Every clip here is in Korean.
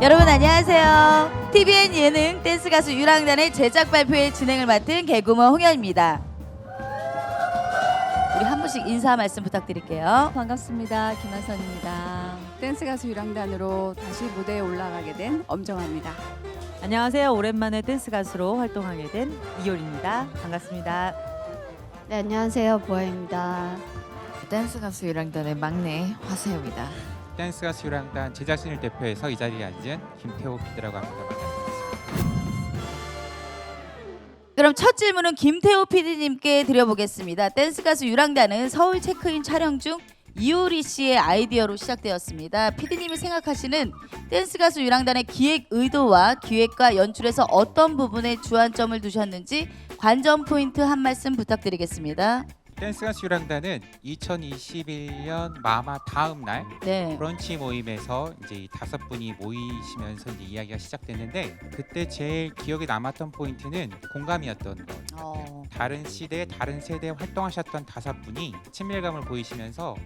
여러분 안녕하세요. TVN 예능 댄스 가수 유랑단의 제작 발표회 진행을 맡은 개그우먼 홍현입니다. 우리 한 분씩 인사 말씀 부탁드릴게요. 반갑습니다. 김한선입니다. 댄스 가수 유랑단으로 다시 무대에 올라가게 된 엄정아입니다. 안녕하세요. 오랜만에 댄스 가수로 활동하게 된 이효리입니다. 반갑습니다. 네, 안녕하세요. 보아입니다. 댄스 가수 유랑단의 막내 화세호입니다. 댄스 가수 유랑단 제작진을 대표해서 이 자리에 앉은 김태호 PD라고 합니다. 반갑습니다. 그럼 첫 질문은 김태호 PD님께 드려보겠습니다. 댄스 가수 유랑단은 서울 체크인 촬영 중 이효리 씨의 아이디어로 시작되었습니다. PD님이 생각하시는 댄스 가수 유랑단의 기획 의도와 기획과 연출에서 어떤 부분에 주안점을 두셨는지 관전 포인트 한 말씀 부탁드리겠습니다. 댄스 가수 유랑단은 2021년 마마 다음 날 네. 브런치 모임에서 이제 이 5분이 모이시면서 이제 이야기가 시작됐는데 그때 제일 기억에 남았던 포인트는 공감이었던 것. 다른 시대, 다른 세대에 활동하셨던 5분이 친밀감을 보이시면서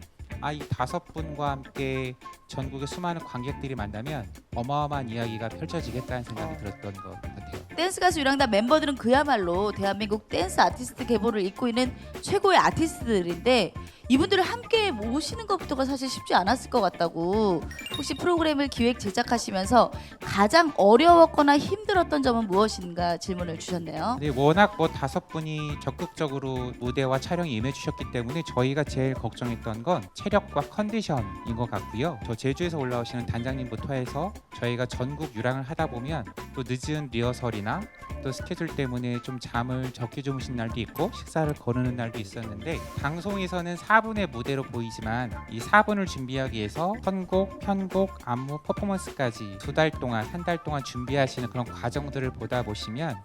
이 5분과 함께 전국의 수많은 관객들이 만나면 어마어마한 이야기가 펼쳐지겠다는 생각이 들었던 것 같아요. 댄스 가수 유랑단 멤버들은 그야말로 대한민국 댄스 아티스트 계보를 잇고 있는 최고의 아티스트들인데 이분들을 함께 모시는 것부터가 사실 쉽지 않았을 것 같다고. 혹시 프로그램을 기획 제작하시면서 가장 어려웠거나 힘들었던 점은 무엇인가 질문을 주셨네요. 네, 워낙 5분이 적극적으로 무대와 촬영에 임해주셨기 때문에 저희가 제일 걱정했던 건 체력과 컨디션인 것 같고요. 저 제주에서 올라오시는 단장님부터 해서 저희가 전국 유랑을 하다 보면 또 늦은 리허설이나 또 스케줄 때문에 좀 잠을 적게 주무신 날도 있고 식사를 거르는 날도 있었는데 방송에서는 4분의 무대로 보이지만 이 4분을 준비하기 위해서 선곡, 편곡, 안무, 퍼포먼스까지 2달 동안, 1달 동안 준비하시는 그런 과정들을 보다 보시면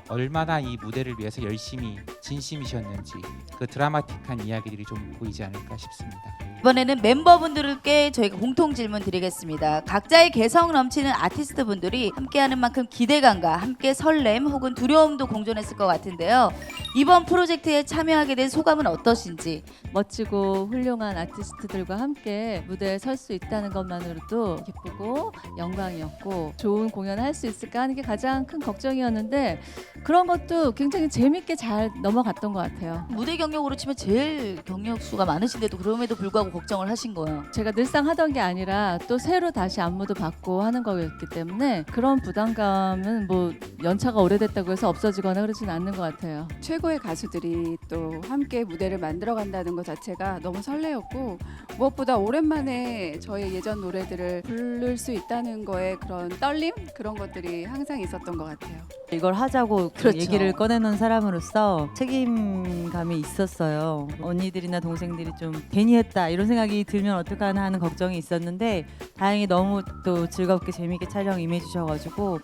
얼마나 이 무대를 위해서 열심히 진심이셨는지 그 드라마틱한 이야기들이 좀 보이지 않을까 싶습니다. 이번에는 멤버분들께 저희가 공통 질문 드리겠습니다. 각자의 개성 넘치는 아티스트 분들이 함께하는 만큼 기대감과 함께 설렘 혹은 두려움도 공존했을 것 같은데요. 이번 프로젝트에 참여하게 된 소감은 어떠신지? 멋지고 훌륭한 아티스트들과 함께 무대에 설 수 있다는 것만으로도 기쁘고 영광이었고 좋은 공연을 할 수 있을까 하는 게 가장 큰 걱정이었는데 그런 것도 굉장히 재밌게 잘 넘어갔던 것 같아요. 무대 경력으로 치면 제일 경력 수가 많으신데도 그럼에도 불구하고 걱정을 하신 거예요. 제가 늘상 하던 게 아니라 또 새로 다시 안무도 받고 하는 거였기 때문에 그런 부담감은 뭐 연차가 오래됐다고 해서 없어지거나 그러진 않는 것 같아요. 최고의 가수들이 또 함께 무대를 만들어 간다는 것 자체가 너무 설레었고 무엇보다 오랜만에 저의 예전 노래들을 부를 수 있다는 거에 그런 떨림? 그런 것들이 항상 있었던 것 같아요. 이걸 하자고 그렇죠. 얘기를 꺼내놓은 사람으로서 책임감이 있었어요. 언니들이나 동생들이 좀 괜히 했다 이런 생각이 들면 어떡하나 하는 걱정이 있었는데 다행히 너무 또 즐겁게 재미있게 촬영 임해주셔가지고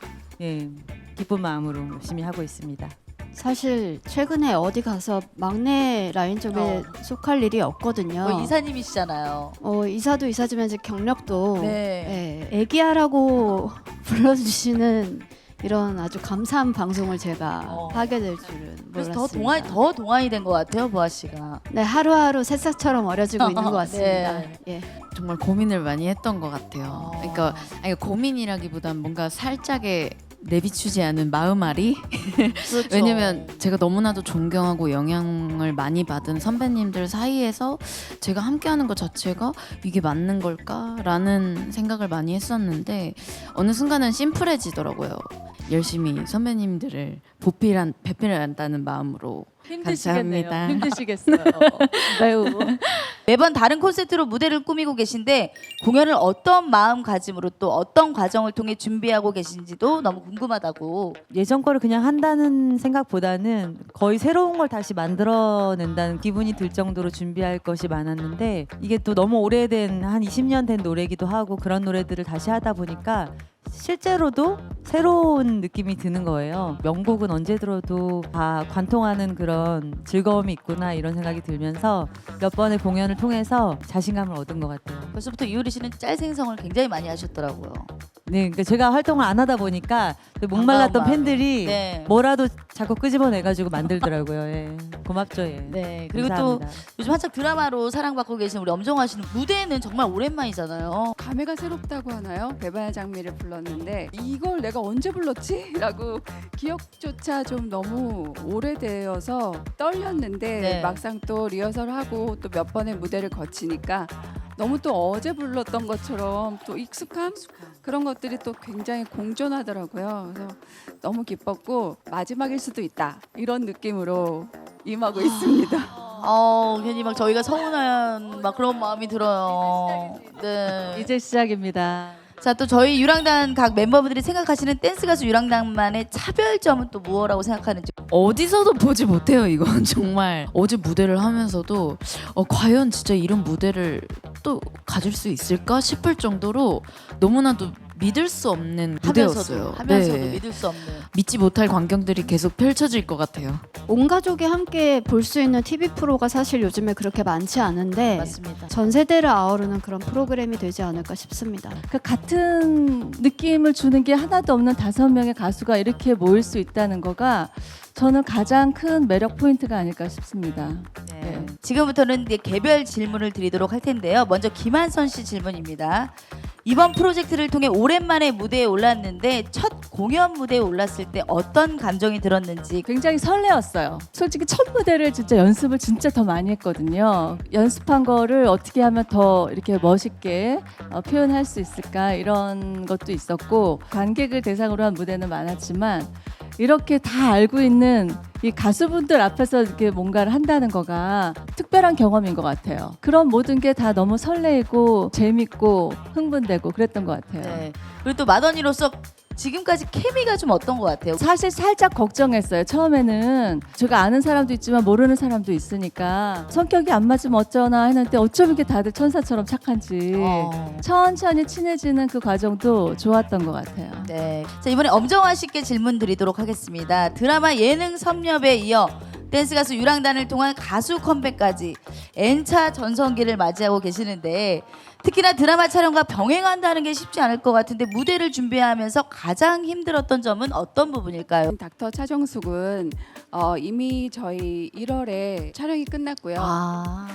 기쁜 마음으로 열심히 하고 있습니다. 사실 최근에 어디 가서 막내 라인 쪽에 속할 일이 없거든요. 이사님이시잖아요. 이사도 이사지만 이제 경력도 네. 애기야라고 불러주시는 이런 아주 감사한 방송을 제가 하게 될 줄은 그래서 몰랐습니다. 더 동안이 된 것 같아요, 보아 씨가. 네, 하루하루 새싹처럼 어려지고 있는 것 같습니다. 네. 예. 정말 고민을 많이 했던 것 같아요. 그러니까 고민이라기보단 뭔가 살짝의 내비추지 않은 마음앓이. 그렇죠. 왜냐면 제가 너무나도 존경하고 영향을 많이 받은 선배님들 사이에서 제가 함께하는 것 자체가 이게 맞는 걸까라는 생각을 많이 했었는데 어느 순간은 심플해지더라고요. 열심히 선배님들을 배필한다는 마음으로 힘드시겠네요. 감사합니다. 힘드시겠어요. 매우. 매번 다른 콘셉트로 무대를 꾸미고 계신데 공연을 어떤 마음가짐으로 또 어떤 과정을 통해 준비하고 계신지도 너무 궁금하다고. 예전 거를 그냥 한다는 생각보다는 거의 새로운 걸 다시 만들어낸다는 기분이 들 정도로 준비할 것이 많았는데 이게 또 너무 오래된 한 20년 된 노래기도 하고 그런 노래들을 다시 하다 보니까 실제로도 새로운 느낌이 드는 거예요. 명곡은 언제 들어도 다 관통하는 그런 즐거움이 있구나 이런 생각이 들면서 몇 번의 공연을 통해서 자신감을 얻은 것 같아요. 벌써부터 이효리 씨는 짤 생성을 굉장히 많이 하셨더라고요. 네, 그러니까 제가 활동을 안 하다 보니까 그 목말랐던 반가운 팬들이 네. 뭐라도 자꾸 끄집어내가지고 만들더라고요. 예. 고맙죠. 예. 네. 그리고 감사합니다. 또 요즘 한창 드라마로 사랑받고 계신 우리 엄정화 씨는 무대는 정말 오랜만이잖아요. 감회가 새롭다고 하나요? 배반의 장미를 불렀는데 이걸 내가 언제 불렀지? 라고 기억조차 좀 너무 오래되어서 떨렸는데 네. 막상 또 리허설하고 또 몇 번의 무대를 거치니까 너무 또 어제 불렀던 것처럼 또 익숙함? 그런 것들이 또 굉장히 공존하더라고요. 그래서 너무 기뻤고 마지막일 수도 있다 이런 느낌으로 임하고 있습니다. 괜히 막 저희가 서운한 막 그런 마음이 들어요. 네. 이제 시작입니다. 자, 또 저희 유랑단 각 멤버분들이 생각하시는 댄스 가수 유랑단만의 차별점은 또 무엇라고 생각하는지. 어디서도 보지 못해요. 이건 정말 어제 무대를 하면서도 과연 진짜 이런 무대를 또 가질 수 있을까 싶을 정도로 너무나도 믿을 수 없는 무대였어요. 하면서도 네. 믿을 수 없는. 믿지 못할 광경들이 계속 펼쳐질 것 같아요. 온 가족이 함께 볼 수 있는 TV 프로가 사실 요즘에 그렇게 많지 않은데 맞습니다. 전 세대를 아우르는 그런 프로그램이 되지 않을까 싶습니다. 그 같은 느낌을 주는 게 하나도 없는 5명의 가수가 이렇게 모일 수 있다는 거가 저는 가장 큰 매력 포인트가 아닐까 싶습니다. 네. 지금부터는 이제 개별 질문을 드리도록 할 텐데요. 먼저 김한선 씨 질문입니다. 이번 프로젝트를 통해 오랜만에 무대에 올랐는데 첫 공연 무대에 올랐을 때 어떤 감정이 들었는지. 굉장히 설레었어요. 솔직히 첫 무대를 진짜 연습을 진짜 더 많이 했거든요. 연습한 거를 어떻게 하면 더 이렇게 멋있게 표현할 수 있을까 이런 것도 있었고 관객을 대상으로 한 무대는 많았지만 이렇게 다 알고 있는 이 가수분들 앞에서 이렇게 뭔가를 한다는 거가 특별한 경험인 것 같아요. 그런 모든 게 다 너무 설레이고 재밌고 흥분되고 그랬던 것 같아요. 네. 그리고 또 마더니로서 지금까지 케미가 좀 어떤 것 같아요? 사실 살짝 걱정했어요. 처음에는 제가 아는 사람도 있지만 모르는 사람도 있으니까 성격이 안 맞으면 어쩌나 했는데 어쩜 이렇게 다들 천사처럼 착한지 천천히 친해지는 그 과정도 좋았던 것 같아요. 네. 자, 이번에 엄정화 씨께 질문 드리도록 하겠습니다. 드라마 예능 섭렵에 이어 댄스 가수 유랑단을 통한 가수 컴백까지 N차 전성기를 맞이하고 계시는데 특히나 드라마 촬영과 병행한다는 게 쉽지 않을 것 같은데 무대를 준비하면서 가장 힘들었던 점은 어떤 부분일까요? 닥터 차정숙은 이미 저희 1월에 촬영이 끝났고요.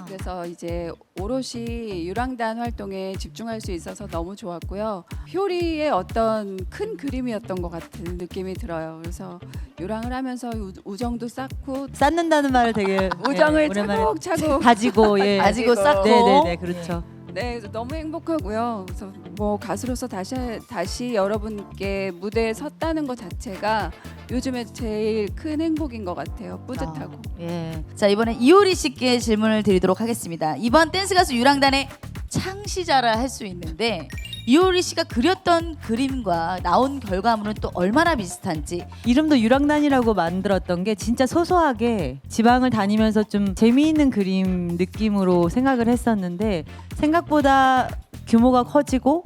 그래서 이제 오롯이 유랑단 활동에 집중할 수 있어서 너무 좋았고요. 효리의 어떤 큰 그림이었던 것 같은 느낌이 들어요. 그래서 유랑을 하면서 우정도 쌓고 쌓는다는 말을 되게 우정을 예, 오랜만에 차곡차곡 가지고 예. 가지고 쌓고. 네네네 그렇죠. 네, 그래서 너무 행복하고요. 그래서 뭐 가수로서 다시 여러분께 무대에 섰다는 것 자체가 요즘에 제일 큰 행복인 것 같아요. 뿌듯하고. 예. 자, 이번에 이효리 씨께 질문을 드리도록 하겠습니다. 이번 댄스 가수 유랑단의 창시자라 할 수 있는데 이효리 씨가 그렸던 그림과 나온 결과물은 또 얼마나 비슷한지. 이름도 유랑단이라고 만들었던 게 진짜 소소하게 지방을 다니면서 좀 재미있는 그림 느낌으로 생각을 했었는데 생각보다 규모가 커지고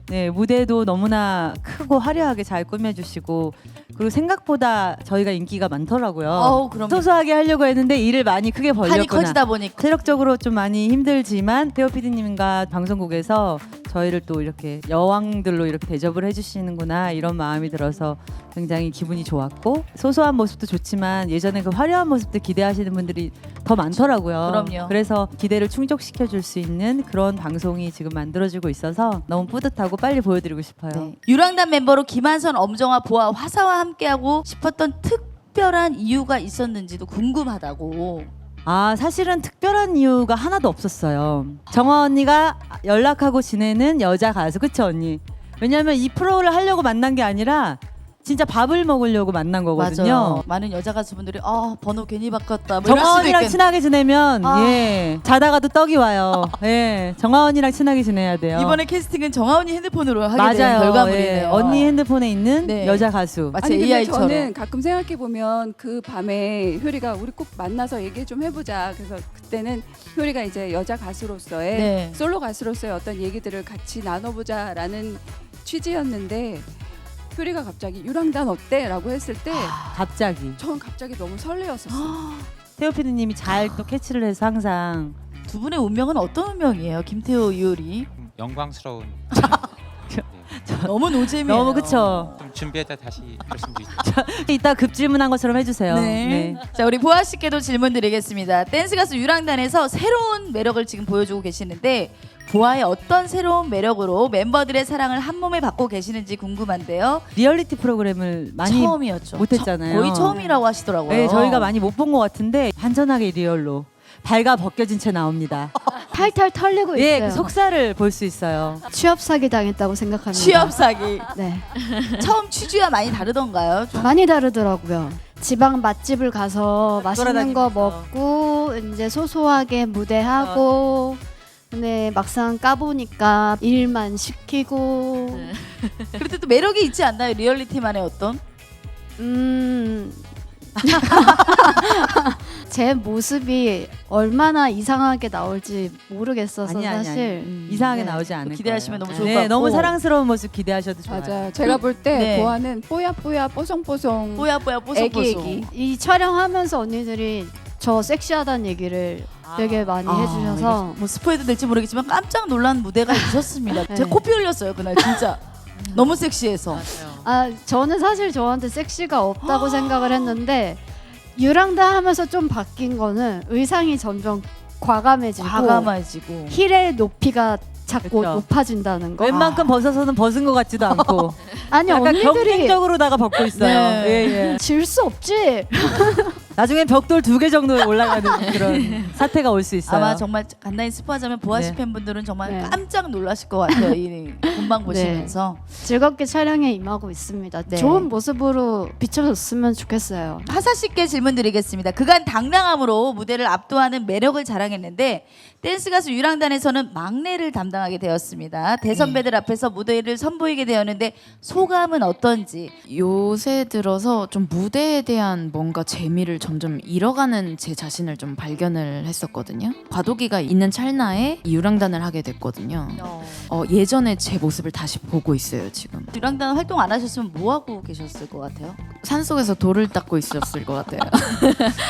네, 무대도 너무나 크고 화려하게 잘 꾸며주시고 그리고 생각보다 저희가 인기가 많더라고요. 그럼 소소하게 하려고 했는데 일을 많이 크게 판이 벌렸구나. 커지다 보니까. 체력적으로 좀 많이 힘들지만 태호 PD님과 방송국에서 저희를 또 이렇게 여왕들로 이렇게 대접을 해주시는구나 이런 마음이 들어서 굉장히 기분이 좋았고 소소한 모습도 좋지만 예전에 그 화려한 모습도 기대하시는 분들이 더 많더라고요. 그럼요. 그래서 기대를 충족시켜 줄 수 있는 그런 방송이 지금 만들어지고 있어서 너무 뿌듯하고 빨리 보여드리고 싶어요. 네. 유랑단 멤버로 김한선, 엄정화, 보아, 화사와 함께하고 싶었던 특별한 이유가 있었는지도 궁금하다고. 사실은 특별한 이유가 하나도 없었어요. 정화 언니가 연락하고 지내는 여자 가수, 그쵸 언니? 왜냐면 이 프로를 하려고 만난 게 아니라 진짜 밥을 먹으려고 만난 거거든요. 맞아요. 많은 여자 가수분들이 번호 괜히 바꿨다. 뭐 이럴 정화 수도 언니랑 있겠... 친하게 지내면 아. 예 자다가도 떡이 와요. 예 정화 언니랑 친하게 지내야 돼요. 이번에 캐스팅은 정하 언니 핸드폰으로 하게 된 맞아요. 결과물이네요. 예, 언니 핸드폰에 있는 네. 여자 가수. 마치 아니 근데 AI처럼. 저는 가끔 생각해 보면 그 밤에 효리가 우리 꼭 만나서 얘기 좀 해보자. 그래서 그때는 효리가 이제 여자 가수로서의 네. 솔로 가수로서의 어떤 얘기들을 같이 나눠보자라는 취지였는데 효리가 갑자기 유랑단 어때? 라고 했을 때 갑자기 전 갑자기 너무 설레었었어요. 태호 PD님이 잘 또 캐치를 해서 항상 두 분의 운명은 어떤 운명이에요? 김태호, 이효리. 영광스러운 네, 너무 노잼이에요. 너무 그쵸. 좀 준비했다 다시 말씀드리겠습니다. 이따 급 질문한 것처럼 해주세요. 네. 자, 우리 보아 씨께도 질문 드리겠습니다. 댄스 가수 유랑단에서 새로운 매력을 지금 보여주고 계시는데 보아의 어떤 새로운 매력으로 멤버들의 사랑을 한 몸에 받고 계시는지 궁금한데요. 리얼리티 프로그램을 많이 처음이었죠. 못했잖아요. 거의 처음이라고 하시더라고요. 네, 저희가 많이 못 본 것 같은데 완전하게 리얼로 발가 벗겨진 채 나옵니다. 탈탈 털리고 예, 있어요. 그 속살을 볼 수 있어요. 취업 사기 당했다고 생각합니다. 취업 사기. 네, 처음 취지와 많이 다르던가요? 좀 많이 다르더라고요. 지방 맛집을 가서 맛있는 거 돌아다니면서. 먹고 이제 소소하게 무대하고 근데 막상 까보니까 일만 시키고 그래도 또 매력이 있지 않나요? 리얼리티만의 어떤? 제 모습이 얼마나 이상하게 나올지 모르겠어서 사실 이상하게 네. 나오지 않을 기대하시면 거예요. 너무 좋을 네, 것 같고. 너무 사랑스러운 모습 기대하셔도 좋아요. 맞아요. 제가 볼 때 네. 보아는 뽀야뽀야 뽀송뽀송 뽀야뽀야 애기 뽀송뽀송. 애기. 이 촬영하면서 언니들이 저 섹시하다는 얘기를 되게 많이 해주셔서 뭐 스포해도 될지 모르겠지만 깜짝 놀란 무대가 있었습니다. 네. 제가 코피 흘렸어요 그날 진짜. 너무 섹시해서. 저는 사실 저한테 섹시가 없다고 생각을 했는데 유랑다 하면서 좀 바뀐 거는 의상이 점점 과감해지고 과감해지고. 힐의 높이가 자꾸 그쵸. 높아진다는 거. 웬만큼 벗어서는 벗은 것 같지도 않고 아니 약간 언니들이 경쟁적으로다가 벗고 있어요. 네. 예, 예. 질 수 없지. 나중엔 벽돌 2개 정도 올라가는 그런 사태가 올 수 있어요. 아마 정말 간단히 스포하자면 보아씨 네. 팬분들은 정말 네. 깜짝 놀라실 것 같아요. 이 본방 보시면서. 즐겁게 촬영에 임하고 있습니다. 네. 좋은 모습으로 비춰줬으면 좋겠어요. 하사 씨께 질문 드리겠습니다. 그간 당당함으로 무대를 압도하는 매력을 자랑했는데 댄스 가수 유랑단에서는 막내를 담당하게 되었습니다. 대선배들 앞에서 무대를 선보이게 되었는데 소감은 어떤지. 요새 들어서 좀 무대에 대한 뭔가 재미를 점점 잃어가는 제 자신을 좀 발견을 했었거든요. 과도기가 있는 찰나에 이 유랑단을 하게 됐거든요. 예전에 제 모습을 다시 보고 있어요 지금. 유랑단 활동 안 하셨으면 뭐 하고 계셨을 것 같아요? 산속에서 돌을 닦고 있었을 것 같아요.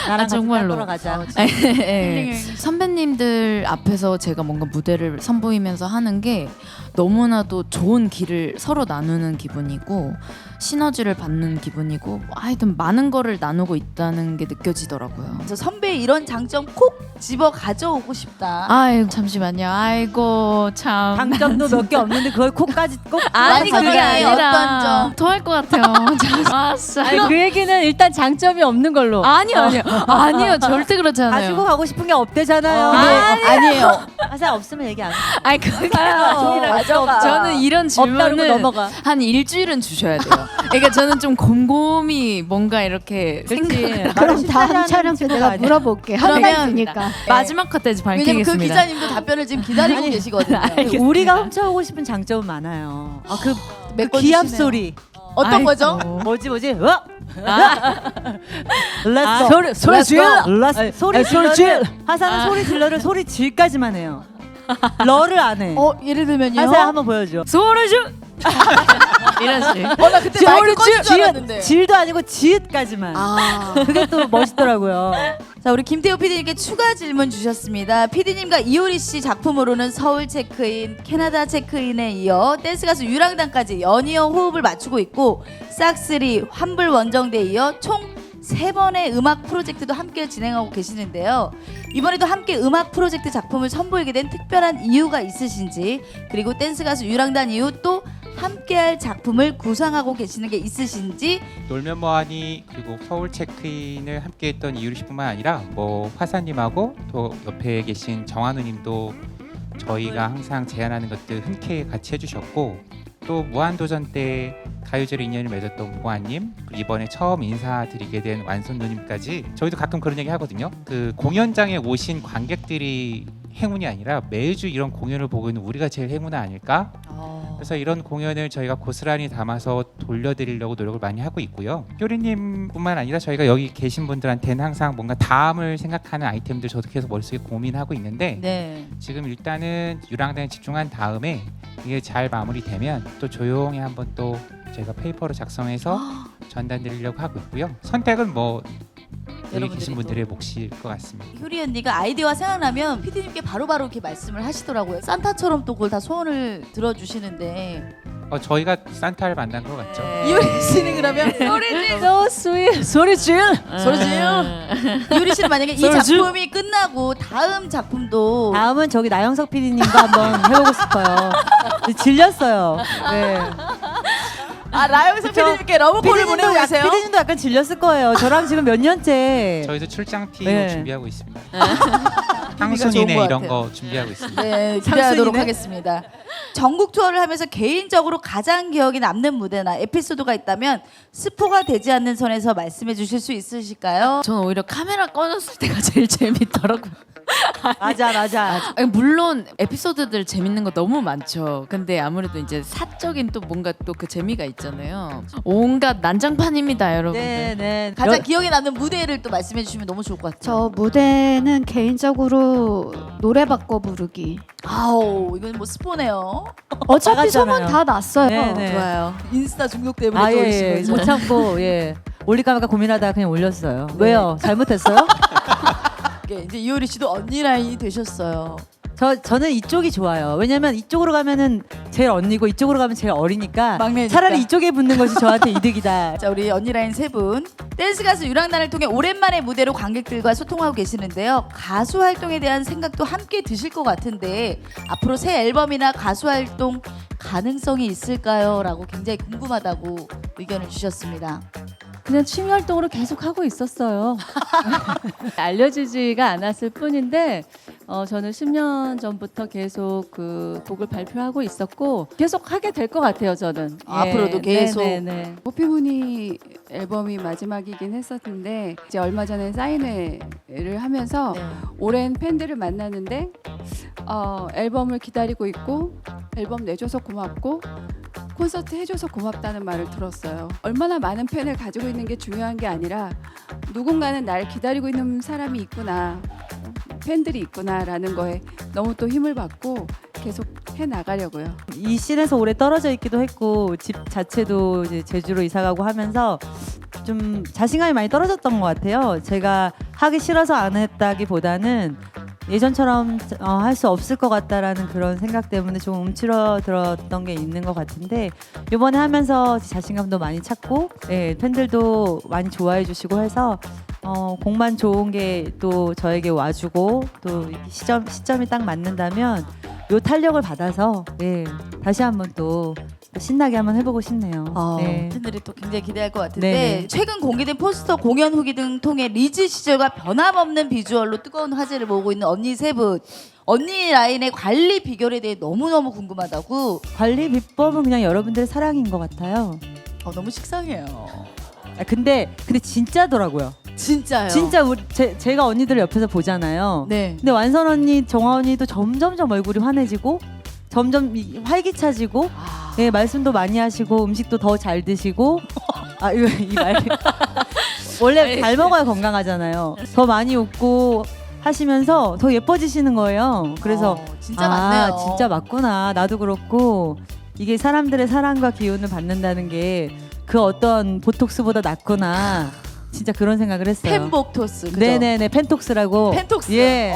나랑 정말로. 정말로 가자. 예. 선배님들 앞에서 제가 뭔가 무대를 선보이면서 하는 게 너무나도 좋은 길을 서로 나누는 기분이고 시너지를 받는 기분이고 하여튼 많은 거를 나누고 있다는 게 느껴지더라고요. 그래서 선배의 이런 장점 콕 집어 가져오고 싶다. 아이고 잠시만요. 아이고 참. 장점도 몇 개 없는데 그걸 콕까지 꼭 아니, 가져가야 그게 돼요. 아니라 어떤 점? 더 할 것 같아요. 아싸. 아니, 그 얘기는 일단 장점이 없는 걸로. 아니요 절대 그렇지 않아요. 가지고 가고 싶은 게 없대잖아요. 아니에요. 항상 없으면 얘기 안 해. 아니 그게 가져가. 저는 이런 없다고 질문을 넘어가. 한 일주일은 주셔야 돼요. 그러니까 저는 좀 곰곰이 뭔가 이렇게 생각. 그럼 다음 촬영 때 내가 물어볼게. 그러면- 한달이니까. 마지막 카트에지 왜냐면 그 밝히겠습니다. 기자님도 답변을 지금 기다리고 계시거든요. 우리가 훔쳐오고 싶은 장점은 많아요. 그 메꿔주시네요. 기합 소리. 어떤 아이고. 거죠? 뭐지? 아, 소리 Let's 질러. 소리 소리 질러. 하사는 소리 질러를 소리 질까지만 해요. 러를 안 해. 예를 들면요. 하사 한번 보여줘. 소리 좀 이런 식. 나 그때 마이크 꺼진 줄 알았는데. 질도 아니고 지읒까지만. 그게 또 멋있더라고요. 자, 우리 김태호 PD님께 추가 질문 주셨습니다. PD님과 이효리 씨 작품으로는 서울 체크인, 캐나다 체크인에 이어 댄스 가수 유랑단까지 연이어 호흡을 맞추고 있고 싹쓰리, 환불 원정대에 이어 총 3번의 음악 프로젝트도 함께 진행하고 계시는데요. 이번에도 함께 음악 프로젝트 작품을 선보이게 된 특별한 이유가 있으신지, 그리고 댄스 가수 유랑단 이후 또 함께할 작품을 구상하고 계시는 게 있으신지. 놀면 뭐하니 그리고 서울 체크인을 함께했던 이유리 씨뿐만 아니라 뭐 화사님하고 또 옆에 계신 정한우님도 저희가 항상 제안하는 것들 흔쾌히 같이 해주셨고 또 무한도전 때 가요제로 인연을 맺었던 보아님 그리고 이번에 처음 인사드리게 된 완손누님까지 저희도 가끔 그런 얘기 하거든요. 그 공연장에 오신 관객들이 행운이 아니라 매주 이런 공연을 보고 있는 우리가 제일 행운 아닐까? 그래서 이런 공연을 저희가 고스란히 담아서 돌려드리려고 노력을 많이 하고 있고요. 효리님뿐만 아니라 저희가 여기 계신 분들한테는 항상 뭔가 다음을 생각하는 아이템들 저도 계속 머릿속에 고민하고 있는데 네. 지금 일단은 유랑단에 집중한 다음에 이게 잘 마무리되면 또 조용히 한번 또 저희가 페이퍼로 작성해서 전달드리려고 하고 있고요. 선택은 뭐 여기 여러분들이 계신 또. 분들의 몫일 것 같습니다. 효리 언니가 아이디어가 생각나면 PD님께 바로바로 이렇게 말씀을 하시더라고요. 산타처럼 또 그걸 다 소원을 들어주시는데 저희가 산타를 만난 것 같죠. 이효리 씨는 그러면 So sweet. 소리 질. 소리 지요. 이효리 씨는 만약에 이 소리 질. 작품이 끝나고 다음 작품도 다음은 저기 나영석 PD님과 한번 해보고 싶어요. 질렸어요. 네. 라영석 PD님께 러브콜을 보내고 계세요. PD님도 약간 질렸을 거예요. 저랑 지금 몇 년째. 저희도 출장 팀 네. 준비하고 있습니다. 좋은 향순이네 것 이런 같아요. 거 준비하고 있습니다. 네, 기대하도록 상순이네? 하겠습니다. 전국 투어를 하면서 개인적으로 가장 기억에 남는 무대나 에피소드가 있다면 스포가 되지 않는 선에서 말씀해 주실 수 있으실까요? 저는 오히려 카메라 꺼졌을 때가 제일 재밌더라고요. 맞아. 아니, 물론 에피소드들 재밌는 거 너무 많죠. 근데 아무래도 이제 사적인 또 뭔가 또 그 재미가 있잖아요. 온갖 난장판입니다, 여러분들. 네. 가장 기억에 남는 무대를 또 말씀해 주시면 너무 좋을 것 같아요. 저 무대는 개인적으로 노래 바꿔 부르기. 아우, 이건 뭐 스포네요. 어차피 나갔잖아요. 소문 다 났어요. 네. 좋아요. 인스타 중독 때문에 또 올리신 예. 거죠. 못 참고 올릴까 말까 고민하다가 그냥 올렸어요. 왜요? 잘못했어요? 이제 이효리 씨도 언니 라인이 되셨어요. 저는 이쪽이 좋아요. 왜냐면 이쪽으로 가면은 제일 언니고 이쪽으로 가면 제일 어리니까 막내니까. 차라리 이쪽에 붙는 것이 저한테 이득이다. 자, 우리 언니 라인 세 분 댄스 가수 유랑단을 통해 오랜만에 무대로 관객들과 소통하고 계시는데요. 가수 활동에 대한 생각도 함께 드실 것 같은데 앞으로 새 앨범이나 가수 활동 가능성이 있을까요? 라고 굉장히 궁금하다고 의견을 주셨습니다. 그냥 취미 활동으로 계속 하고 있었어요. 알려지지가 않았을 뿐인데 저는 10년 전부터 계속 그 곡을 발표하고 있었고 계속 하게 될 것 같아요. 저는 앞으로도 계속? 네네. 호피무늬 앨범이 마지막이긴 했었는데 이제 얼마 전에 사인회를 하면서 네. 오랜 팬들을 만났는데 앨범을 기다리고 있고 앨범 내줘서 고맙고 콘서트 해줘서 고맙다는 말을 들었어요. 얼마나 많은 팬을 가지고 있는 게 중요한 게 아니라 누군가는 날 기다리고 있는 사람이 있구나, 팬들이 있구나라는 거에 너무 또 힘을 받고 계속 해 나가려고요. 이 씬에서 오래 떨어져 있기도 했고 집 자체도 이제 제주로 이사 가고 하면서 좀 자신감이 많이 떨어졌던 것 같아요. 제가 하기 싫어서 안 했다기보다는 예전처럼 할 수 없을 것 같다라는 그런 생각 때문에 좀 움츠러들었던 게 있는 것 같은데 이번에 하면서 자신감도 많이 찾고 팬들도 많이 좋아해 주시고 해서 곡만 좋은 게 또 저에게 와주고 또 시점이 딱 맞는다면 요 탄력을 받아서 다시 한번 또 신나게 한번 해보고 싶네요. 네. 팬들이 또 굉장히 기대할 것 같은데 네네. 최근 공개된 포스터, 공연 후기 등 통해 리즈 시절과 변함없는 비주얼로 뜨거운 화제를 모으고 있는 언니 세 분. 언니 라인의 관리 비결에 대해 너무너무 궁금하다고. 관리 비법은 그냥 여러분들의 사랑인 것 같아요. 너무 식상해요. 근데 진짜더라고요. 진짜요. 진짜 제가 언니들 옆에서 보잖아요. 네. 근데 완선 언니, 정화 언니도 점점 얼굴이 환해지고 점점 활기차지고 말씀도 많이 하시고 음식도 더 잘 드시고 이 말 원래 잘 먹어야 건강하잖아요. 더 많이 웃고 하시면서 더 예뻐지시는 거예요. 그래서 진짜 맞네요. 진짜 맞구나. 나도 그렇고 이게 사람들의 사랑과 기운을 받는다는 게 그 어떤 보톡스보다 낫구나. 진짜 그런 생각을 했어요. 팬복토스. 그죠? 네네네, 팬톡스라고. 팬톡스. 예.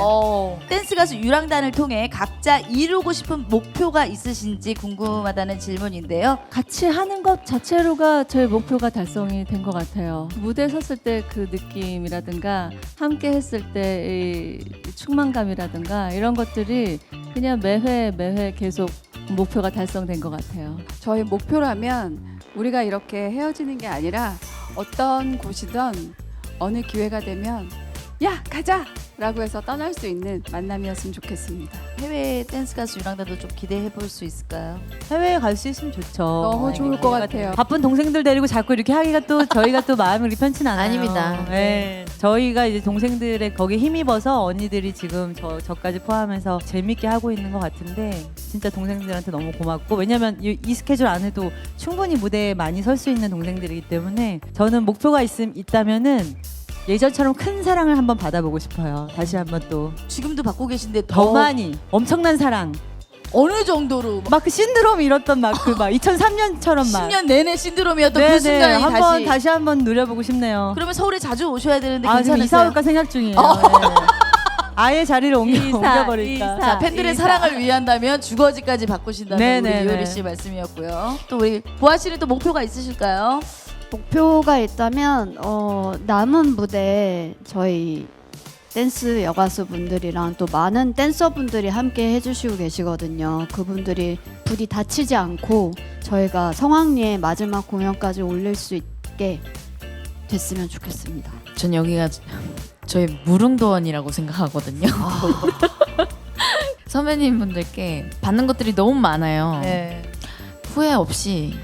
댄스 가수 유랑단을 통해 각자 이루고 싶은 목표가 있으신지 궁금하다는 질문인데요. 같이 하는 것 자체로가 제 목표가 달성이 된 것 같아요. 무대에 섰을 때 그 느낌이라든가 함께 했을 때의 충만감이라든가 이런 것들이 그냥 매회 계속 목표가 달성된 것 같아요. 저희 목표라면 우리가 이렇게 헤어지는 게 아니라 어떤 곳이든 어느 기회가 되면 야 가자! 라고 해서 떠날 수 있는 만남이었으면 좋겠습니다. 해외 댄스 가수 유랑단도 좀 기대해 볼 수 있을까요? 해외에 갈 수 있으면 좋죠. 너무 좋을 것 같아요. 바쁜 동생들 데리고 자꾸 이렇게 하기가 또 저희가 또 마음이 그리 편치 않아요. 아닙니다. 네. 저희가 이제 동생들의 거기에 힘입어서 언니들이 지금 저까지 포함해서 재밌게 하고 있는 것 같은데 진짜 동생들한테 너무 고맙고 왜냐면 이 스케줄 안에도 충분히 무대에 많이 설 수 있는 동생들이기 때문에 저는 목표가 있다면은 예전처럼 큰 사랑을 한번 받아보고 싶어요. 다시 한번 또 지금도 받고 계신데 더 많이 엄청난 사랑. 어느 정도로 막 그 신드롬 이뤘던 막 2003년처럼 막 10년 내내 신드롬이었던 그 네네, 순간이 한번 다시 한번 누려보고 싶네요. 그러면 서울에 자주 오셔야 되는데 지금 괜찮으세요? 이사 올까 생각 중이에요. 아예 자리를 옮겨버릴까. 자, 팬들의 사랑을 위한다면 주거지까지 바꾸신다는 네네네. 우리 이효리 씨 말씀이었고요. 또 우리 보아 씨는 또 목표가 있으실까요? 목표가 있다면 남은 무대 저희 댄스 여가수 분들이랑 또 많은 댄서 분들이 함께 해주시고 계시거든요. 그분들이 부디 다치지 않고 저희가 성황리에 마지막 공연까지 올릴 수 있게 됐으면 좋겠습니다. 전 여기가 저희 무릉도원이라고 생각하거든요. 선배님 분들께 받는 것들이 너무 많아요. 네. 후회 없이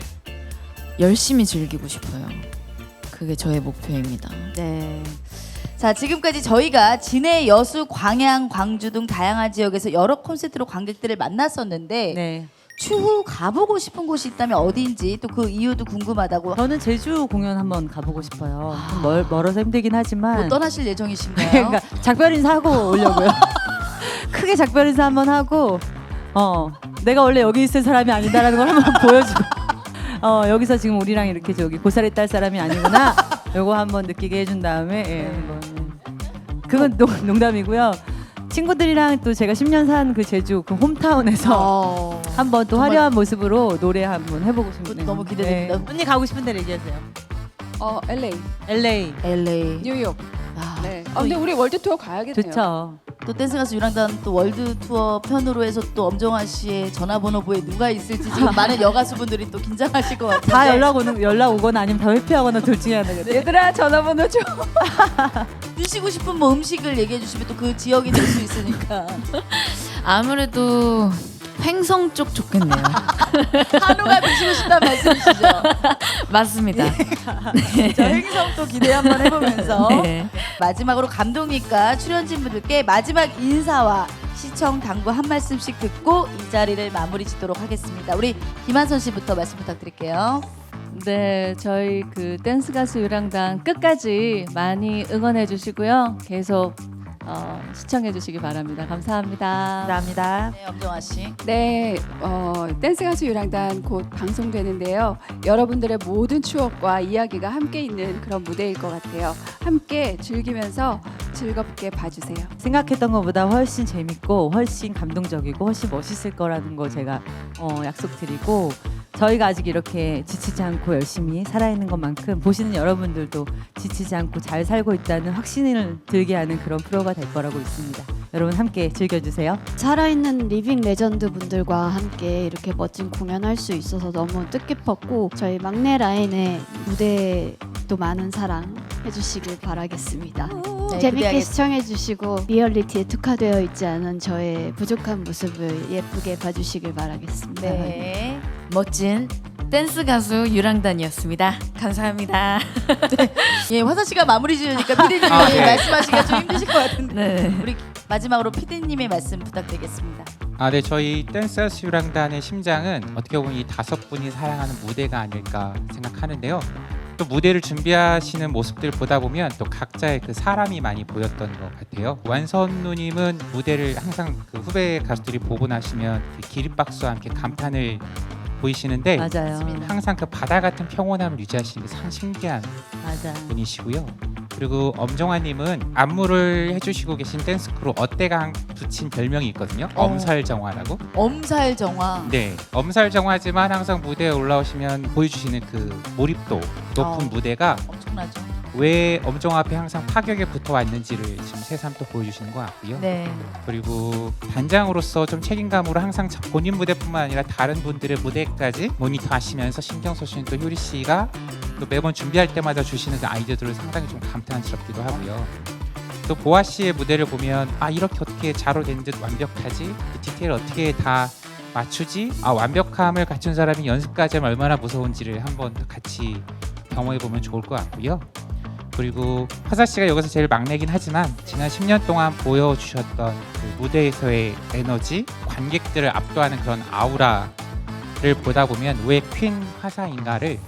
열심히 즐기고 싶어요. 그게 저의 목표입니다. 네. 자, 지금까지 저희가 진해, 여수, 광양, 광주 등 다양한 지역에서 여러 콘서트로 관객들을 만났었는데 네. 추후 가보고 싶은 곳이 있다면 어디인지 또 그 이유도 궁금하다고. 저는 제주 공연 한번 가보고 싶어요. 좀 멀어서 힘들긴 하지만. 뭐 떠나실 예정이신가요? 그러니까 작별 인사하고 오려고요. 크게 작별 인사 한번 하고 내가 원래 여기 있을 사람이 아니다라는 걸 한번 보여주고 여기서 지금 우리랑 이렇게 저기 고사리 딸 사람이 아니구나. 요거 한번 느끼게 해준 다음에 한번. 그건 농담이고요. 친구들이랑 또 제가 10년 산 그 제주 그 홈타운에서 한번 또 정말- 화려한 모습으로 노래 한번 해보고 싶네요. 너무 기대됩니다. 네. 언니 가고 싶은 데를 얘기하세요. LA, LA LA. 뉴욕. 아, 네. 근데 우리 월드 투어 가야겠네요. 좋죠. 또 댄스 가수 유랑단 또 월드 투어 편으로 해서 또 엄정화 씨의 전화번호부에 누가 있을지 지금 많은 여가수분들이 또 긴장하실 것 같은데. 다 연락 오거나 아니면 다 회피하거나 둘 중에 하나겠죠. 얘들아 전화번호 줘. 드시고 싶은 뭐 음식을 얘기해 주시면 또 그 지역이 될 수 있으니까. 아무래도 횡성 쪽 좋겠네요. 한우가 드시고 싶다는 말씀이시죠? 맞습니다. 저 행성 또 기대 한번 해보면서 네. 마지막으로 감독님과 출연진분들께 마지막 인사와 시청 당부 한 말씀씩 듣고 이 자리를 마무리 짓도록 하겠습니다. 우리 김한선 씨부터 말씀 부탁드릴게요. 네, 저희 그 댄스 가수 유랑단 끝까지 많이 응원해 주시고요. 계속 시청해 주시기 바랍니다. 감사합니다. 감사합니다. 네, 엄정화 씨. 네, 댄스 가수 유랑단 곧 방송되는데요. 여러분들의 모든 추억과 이야기가 함께 있는 그런 무대일 것 같아요. 함께 즐기면서 즐겁게 봐주세요. 생각했던 것보다 훨씬 재밌고 훨씬 감동적이고 훨씬 멋있을 거라는 거 제가 약속드리고 저희가 아직 이렇게 지치지 않고 열심히 살아있는 것만큼 보시는 여러분들도 지치지 않고 잘 살고 있다는 확신을 들게 하는 그런 프로가 될 거라고 있습니다. 여러분 함께 즐겨주세요. 살아있는 리빙 레전드 분들과 함께 이렇게 멋진 공연할 수 있어서 너무 뜻깊었고 저희 막내 라인의 무대도 많은 사랑 해주시길 바라겠습니다. 네, 재밌게 기대하겠습니다. 시청해주시고 리얼리티에 특화되어 있지 않은 저의 부족한 모습을 예쁘게 봐주시길 바라겠습니다. 네. 멋진 댄스 가수 유랑단이었습니다. 감사합니다. 예, 화사 씨가 마무리 지으니까 피디님이 네. 말씀하시기가 좀 힘드실 것 같은데. 네. 우리 마지막으로 피디님의 말씀 부탁드리겠습니다. 네, 저희 댄서스 유랑단의 심장은 어떻게 보면 이 5분이 사랑하는 무대가 아닐까 생각하는데요. 또 무대를 준비하시는 모습들 보다 보면 또 각자의 그 사람이 많이 보였던 것 같아요. 완선 누님은 무대를 항상 그 후배 가수들이 보고 나시면 그 기립박수와 함께 감탄을 보이시는데 맞아요. 항상 그 바다 같은 평온함을 유지하시는 게 참 신기한 맞아. 분이시고요. 그리고 엄정화님은 안무를 해주시고 계신 댄스 크루 어때가 붙인 별명이 있거든요. 엄살정화라고. 엄살정화. 네, 엄살정화지만 항상 무대에 올라오시면 보여주시는 그 몰입도 높은 무대가 엄청나죠. 왜 엄정화 앞에 항상 파격에 붙어 왔는지를 지금 새삼 또 보여주시는 것 같고요. 네. 그리고 단장으로서 좀 책임감으로 항상 본인 무대뿐만 아니라 다른 분들의 무대까지 모니터하시면서 신경 쓰시는 또 효리 씨가 또 매번 준비할 때마다 주시는 그 아이디어들을 상당히 좀 감탄스럽기도 하고요. 또 보아 씨의 무대를 보면 이렇게 어떻게 자로 된 듯 완벽하지? 이 디테일 어떻게 다 맞추지? 완벽함을 갖춘 사람이 연습까지 하면 얼마나 무서운지를 한번 같이 경험해 보면 좋을 것 같고요. 그리고 화사 씨가 여기서 제일 막내긴 하지만 지난 10년 동안 보여주셨던 그 무대에서의 에너지, 관객들을 압도하는 그런 아우라를 보다 보면 왜 퀸 화사인가를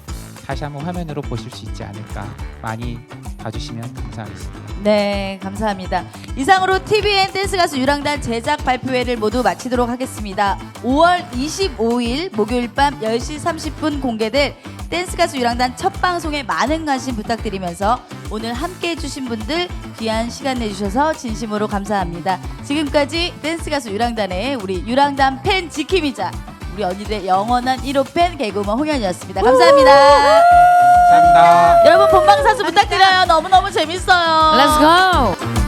다시 한번 화면으로 보실 수 있지 않을까. 많이 봐주시면 감사하겠습니다. 네, 감사합니다. 이상으로 TVN 댄스 가수 유랑단 제작 발표회를 모두 마치도록 하겠습니다. 5월 25일 목요일 밤 10시 30분 공개될 댄스 가수 유랑단 첫 방송에 많은 관심 부탁드리면서 오늘 함께 해주신 분들 귀한 시간 내주셔서 진심으로 감사합니다. 지금까지 댄스 가수 유랑단의 우리 유랑단 팬 지킴이자 우리 언니들의 영원한 1호 팬 개그우먼 홍현이었습니다. 감사합니다. 감사합니다. 여러분 본방사수 부탁드려요. 너무너무 재밌어요. Let's go.